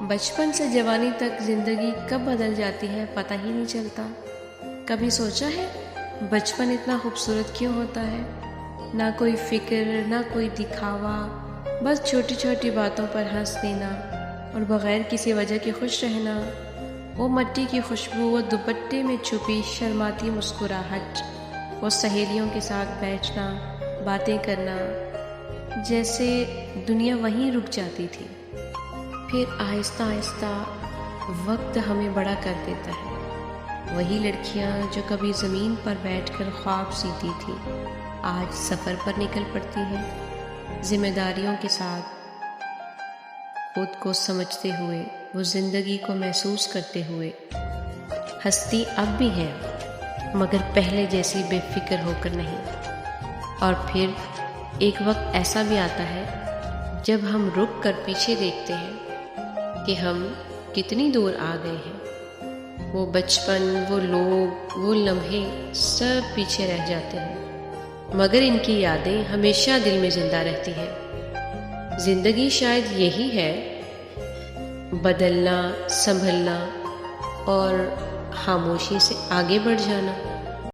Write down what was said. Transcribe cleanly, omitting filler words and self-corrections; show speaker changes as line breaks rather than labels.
बचपन से जवानी तक ज़िंदगी कब बदल जाती है पता ही नहीं चलता। कभी सोचा है बचपन इतना खूबसूरत क्यों होता है? ना कोई फिक्र ना कोई दिखावा, बस छोटी छोटी बातों पर हंस देना और बग़ैर किसी वजह के खुश रहना। वो मिट्टी की खुशबू, वो दुपट्टे में छुपी शर्माती मुस्कुराहट, वो सहेलियों के साथ बैठना, बातें करना, जैसे दुनिया वहीं रुक जाती थी। फिर आहिस्ता आहिस्ता वक्त हमें बड़ा कर देता है। वही लड़कियां जो कभी ज़मीन पर बैठकर ख्वाब सीती थी, आज सफ़र पर निकल पड़ती हैं, जिम्मेदारियों के साथ, खुद को समझते हुए, वो ज़िंदगी को महसूस करते हुए। हस्ती अब भी है, मगर पहले जैसी बेफिक्र होकर नहीं। और फिर एक वक्त ऐसा भी आता है जब हम रुक कर पीछे देखते हैं कि हम कितनी दूर आ गए हैं। वो बचपन, वो लोग, वो लम्हे सब पीछे रह जाते हैं, मगर इनकी यादें हमेशा दिल में जिंदा रहती हैं। जिंदगी शायद यही है, बदलना, संभलना और खामोशी से आगे बढ़ जाना।